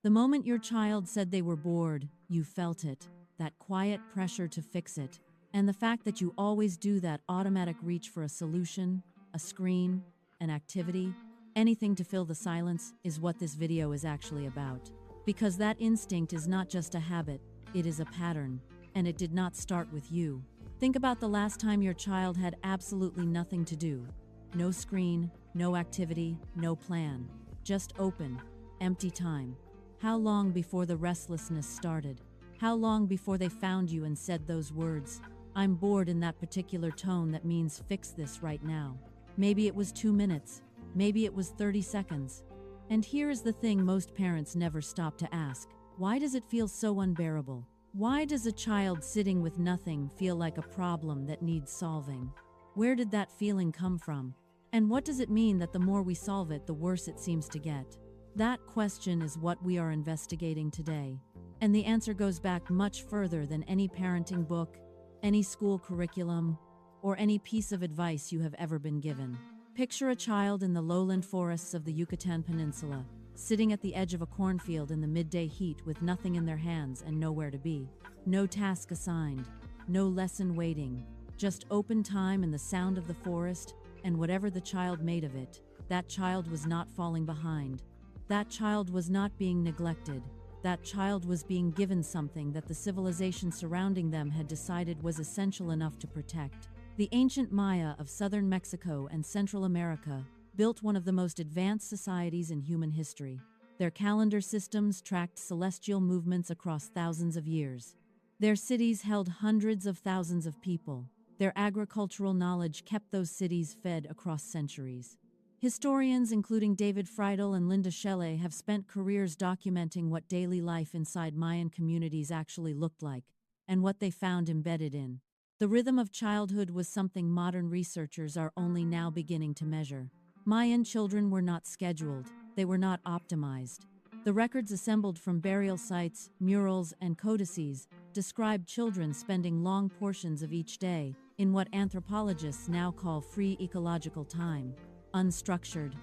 The moment your child said they were bored, you felt it, that quiet pressure to fix it. And the fact that you always do that automatic reach for a solution, a screen, an activity, anything to fill the silence is what this video is actually about. Because that instinct is not just a habit, it is a pattern, and it did not start with you. Think about the last time your child had absolutely nothing to do. No screen, no activity, no plan. Just open, empty time. How long before the restlessness started? How long before they found you and said those words, "I'm bored," in that particular tone that means fix this right now? Maybe it was 2 minutes. Maybe it was 30 seconds. And here is the thing most parents never stop to ask. Why does it feel so unbearable? Why does a child sitting with nothing feel like a problem that needs solving? Where did that feeling come from? And what does it mean that the more we solve it, the worse it seems to get? That question is what we are investigating today. And the answer goes back much further than any parenting book, any school curriculum, or any piece of advice you have ever been given. Picture a child in the lowland forests of the Yucatan Peninsula, sitting at the edge of a cornfield in the midday heat with nothing in their hands and nowhere to be. No task assigned, no lesson waiting, just open time and the sound of the forest, and whatever the child made of it. That child was not falling behind. That child was not being neglected. That child was being given something that the civilization surrounding them had decided was essential enough to protect. The ancient Maya of southern Mexico and Central America built one of the most advanced societies in human history. Their calendar systems tracked celestial movements across thousands of years. Their cities held hundreds of thousands of people. Their agricultural knowledge kept those cities fed across centuries. Historians, including David Friedel and Linda Shelley, have spent careers documenting what daily life inside Mayan communities actually looked like, and what they found embedded in. The rhythm of childhood was something modern researchers are only now beginning to measure. Mayan children were not scheduled, they were not optimized. The records assembled from burial sites, murals, and codices describe children spending long portions of each day in what anthropologists now call free ecological time. Unstructured,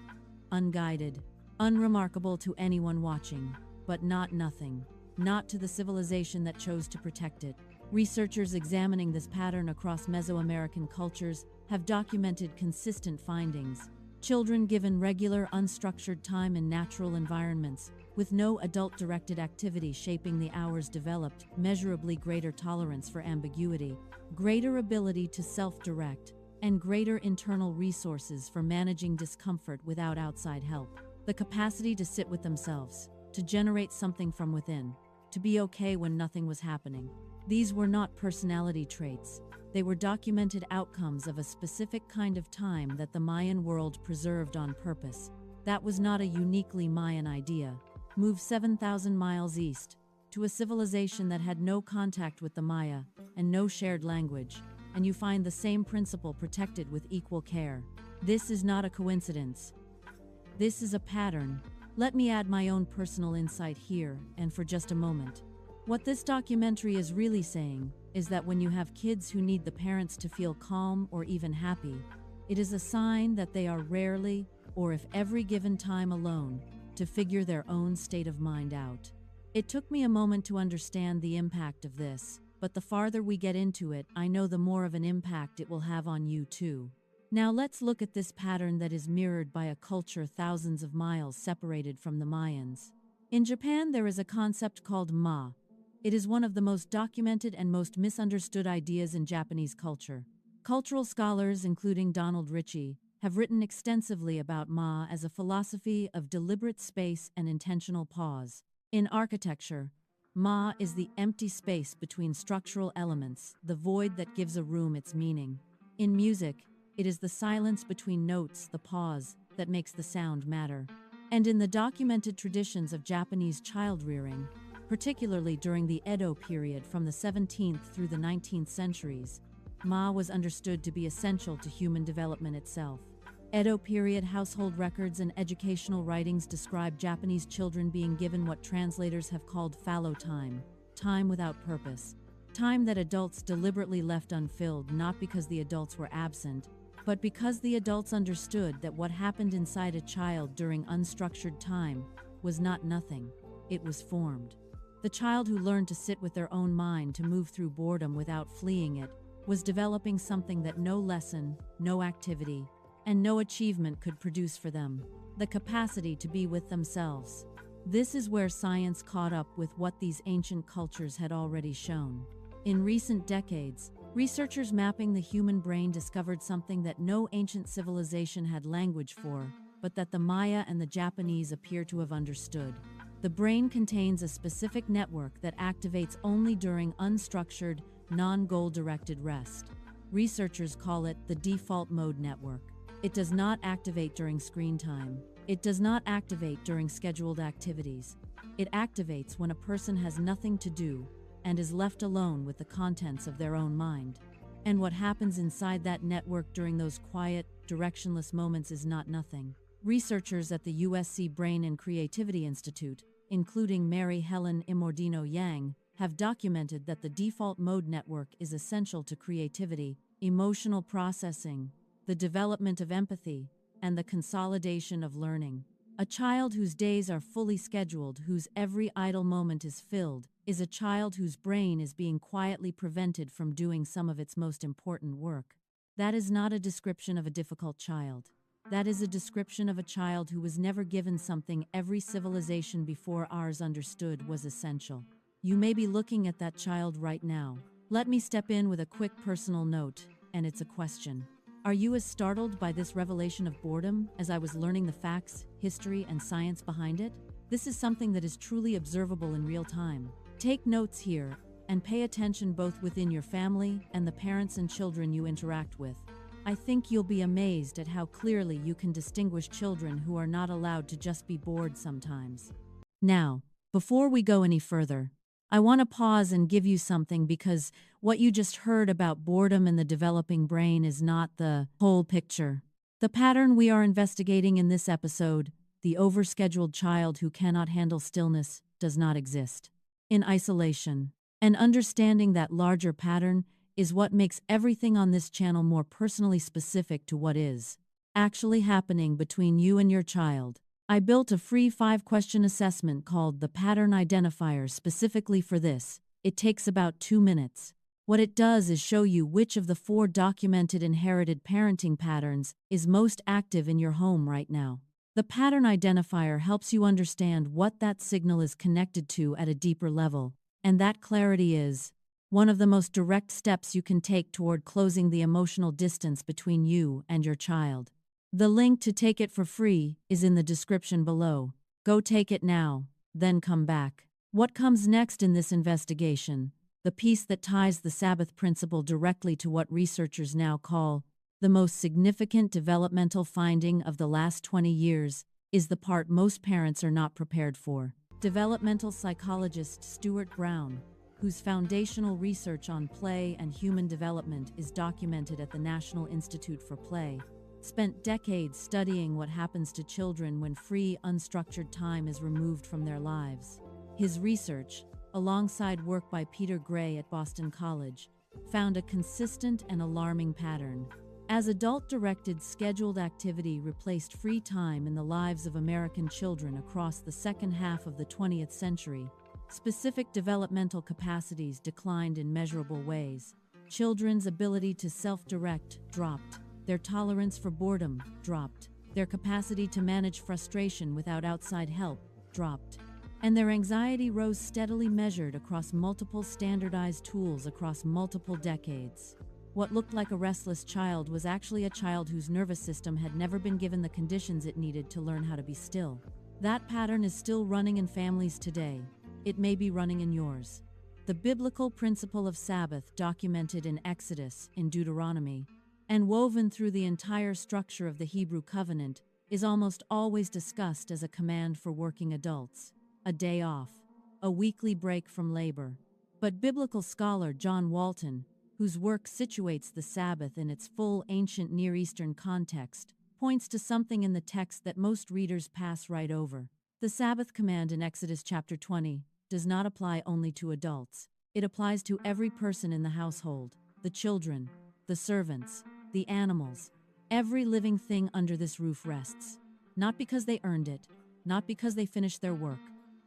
unguided, unremarkable to anyone watching, but not nothing, not to the civilization that chose to protect it. Researchers examining this pattern across Mesoamerican cultures have documented consistent findings. Children given regular, unstructured time in natural environments, with no adult-directed activity shaping the hours, developed measurably greater tolerance for ambiguity, greater ability to self-direct, and greater internal resources for managing discomfort without outside help. The capacity to sit with themselves, to generate something from within, to be okay when nothing was happening. These were not personality traits. They were documented outcomes of a specific kind of time that the Mayan world preserved on purpose. That was not a uniquely Mayan idea. Move 7,000 miles east, to a civilization that had no contact with the Maya and no shared language, and you find the same principle protected with equal care. This is not a coincidence. This is a pattern. Let me add my own personal insight here, and for just a moment. What this documentary is really saying is that when you have kids who need the parents to feel calm or even happy, it is a sign that they are rarely, or if every given time, alone to figure their own state of mind out. It took me a moment to understand the impact of this, but the farther we get into it, I know the more of an impact it will have on you too. Now let's look at this pattern that is mirrored by a culture thousands of miles separated from the Mayans. In Japan, there is a concept called ma. It is one of the most documented and most misunderstood ideas in Japanese culture. Cultural scholars, including Donald Ritchie, have written extensively about ma as a philosophy of deliberate space and intentional pause. In architecture, ma is the empty space between structural elements, the void that gives a room its meaning. In music, it is the silence between notes, the pause, that makes the sound matter. And in the documented traditions of Japanese child-rearing, particularly during the Edo period from the 17th through the 19th centuries, ma was understood to be essential to human development itself. Edo period household records and educational writings describe Japanese children being given what translators have called fallow time, time without purpose, time that adults deliberately left unfilled, not because the adults were absent, but because the adults understood that what happened inside a child during unstructured time was not nothing. it was formed. The child who learned to sit with their own mind, to move through boredom without fleeing it, was developing something that no lesson, no activity, and no achievement could produce for them: the capacity to be with themselves. This is where science caught up with what these ancient cultures had already shown. In recent decades, researchers mapping the human brain discovered something that no ancient civilization had language for, but that the Maya and the Japanese appear to have understood. The brain contains a specific network that activates only during unstructured, non-goal-directed rest. Researchers call it the default mode network. It does not activate during screen time. It does not activate during scheduled activities. It activates when a person has nothing to do and is left alone with the contents of their own mind. And what happens inside that network during those quiet, directionless moments is not nothing. Researchers at the USC Brain and Creativity Institute, including Mary Helen Imordino-Yang, have documented that the default mode network is essential to creativity, emotional processing, the development of empathy, and the consolidation of learning. A child whose days are fully scheduled, whose every idle moment is filled, is a child whose brain is being quietly prevented from doing some of its most important work. That is not a description of a difficult child. That is a description of a child who was never given something every civilization before ours understood was essential. You may be looking at that child right now. Let me step in with a quick personal note, and it's a question. Are you as startled by this revelation of boredom as I was learning the facts, history, and science behind it? This is something that is truly observable in real time. Take notes here, and pay attention both within your family and the parents and children you interact with. I think you'll be amazed at how clearly you can distinguish children who are not allowed to just be bored sometimes. Now, before we go any further, I want to pause and give you something, because what you just heard about boredom and the developing brain is not the whole picture. The pattern we are investigating in this episode, the overscheduled child who cannot handle stillness, does not exist in isolation. And understanding that larger pattern is what makes everything on this channel more personally specific to what is actually happening between you and your child. I built a free 5-question assessment called the Pattern Identifier specifically for this. It takes about 2 minutes. What it does is show you which of the 4 documented inherited parenting patterns is most active in your home right now. The Pattern Identifier helps you understand what that signal is connected to at a deeper level, and that clarity is one of the most direct steps you can take toward closing the emotional distance between you and your child. The link to take it for free is in the description below. Go take it now, then come back. What comes next in this investigation, the piece that ties the Sabbath principle directly to what researchers now call the most significant developmental finding of the last 20 years, is the part most parents are not prepared for. Developmental psychologist Stuart Brown, whose foundational research on play and human development is documented at the National Institute for Play, spent decades studying what happens to children when free, unstructured time is removed from their lives. His research, alongside work by Peter Gray at Boston College, found a consistent and alarming pattern. As adult-directed scheduled activity replaced free time in the lives of American children across the second half of the 20th century, specific developmental capacities declined in measurable ways. Children's ability to self-direct dropped. Their tolerance for boredom dropped. Their capacity to manage frustration without outside help dropped. And their anxiety rose steadily, measured across multiple standardized tools across multiple decades. What looked like a restless child was actually a child whose nervous system had never been given the conditions it needed to learn how to be still. That pattern is still running in families today. It may be running in yours. The biblical principle of Sabbath, documented in Exodus, in Deuteronomy, and woven through the entire structure of the Hebrew covenant, is almost always discussed as a command for working adults. A day off, a weekly break from labor. But biblical scholar John Walton, whose work situates the Sabbath in its full ancient Near Eastern context, points to something in the text that most readers pass right over. The Sabbath command in Exodus chapter 20 does not apply only to adults. It applies to every person in the household, the children, the servants, the animals. Every living thing under this roof rests. Not because they earned it, not because they finished their work,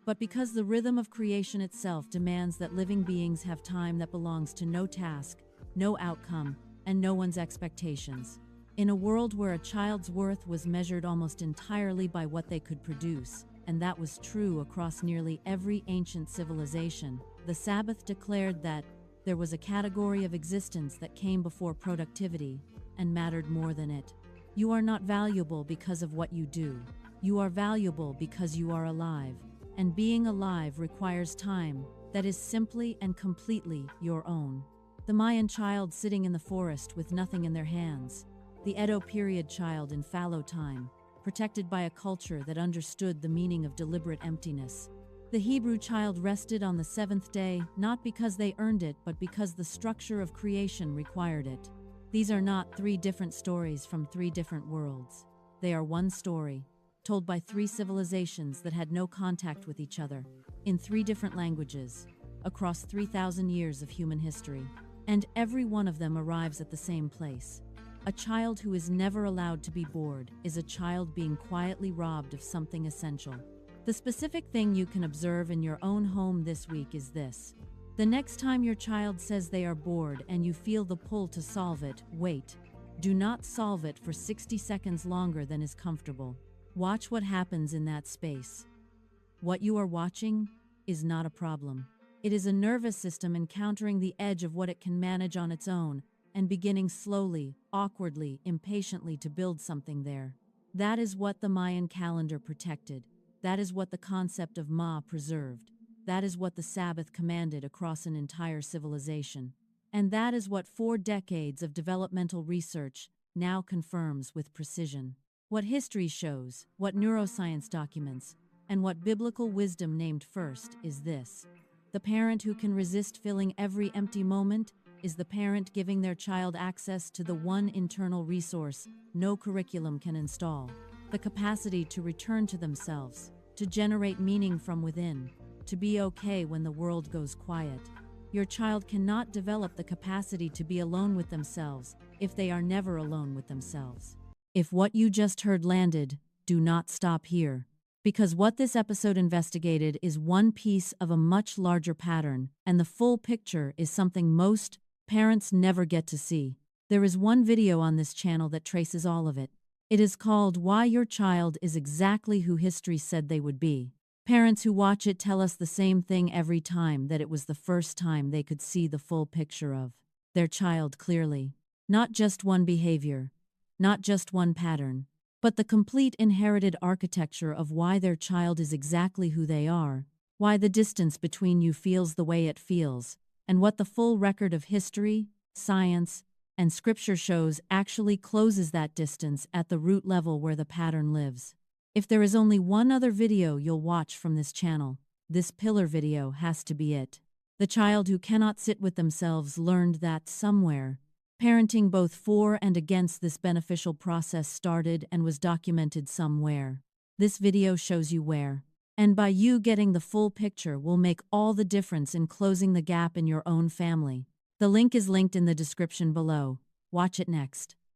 but because the rhythm of creation itself demands that living beings have time that belongs to no task, no outcome, and no one's expectations. In a world where a child's worth was measured almost entirely by what they could produce, and that was true across nearly every ancient civilization, the Sabbath declared that there was a category of existence that came before productivity and mattered more than it. You are not valuable because of what you do. You are valuable because you are alive, and being alive requires time that is simply and completely your own. The Mayan child sitting in the forest with nothing in their hands. The Edo period child in fallow time, protected by a culture that understood the meaning of deliberate emptiness. The Hebrew child rested on the seventh day, not because they earned it, but because the structure of creation required it. These are not three different stories from three different worlds. They are one story, told by three civilizations that had no contact with each other, in three different languages, across 3,000 years of human history. And every one of them arrives at the same place. A child who is never allowed to be bored is a child being quietly robbed of something essential. The specific thing you can observe in your own home this week is this. The next time your child says they are bored and you feel the pull to solve it, wait. Do not solve it for 60 seconds longer than is comfortable. Watch what happens in that space. What you are watching is not a problem. It is a nervous system encountering the edge of what it can manage on its own and beginning slowly, awkwardly, impatiently to build something there. That is what the Mayan calendar protected. That is what the concept of Ma preserved. That is what the Sabbath commanded across an entire civilization. And that is what 4 decades of developmental research now confirms with precision. What history shows, what neuroscience documents, and what biblical wisdom named first is this. The parent who can resist filling every empty moment is the parent giving their child access to the one internal resource no curriculum can install, the capacity to return to themselves, to generate meaning from within, to be okay when the world goes quiet. Your child cannot develop the capacity to be alone with themselves if they are never alone with themselves. If what you just heard landed, do not stop here. Because what this episode investigated is one piece of a much larger pattern, and the full picture is something most parents never get to see. There is one video on this channel that traces all of it. It is called Why Your Child is Exactly Who History Said They Would Be. Parents who watch it tell us the same thing every time, that it was the first time they could see the full picture of their child clearly. Not just one behavior, not just one pattern, but the complete inherited architecture of why their child is exactly who they are, why the distance between you feels the way it feels, and what the full record of history, science, and scripture shows actually closes that distance at the root level where the pattern lives. If there is only one other video you'll watch from this channel, this pillar video has to be it. The child who cannot sit with themselves learned that somewhere. Parenting both for and against this beneficial process started and was documented somewhere. This video shows you where. And by you getting the full picture will make all the difference in closing the gap in your own family. The link is linked in the description below. Watch it next.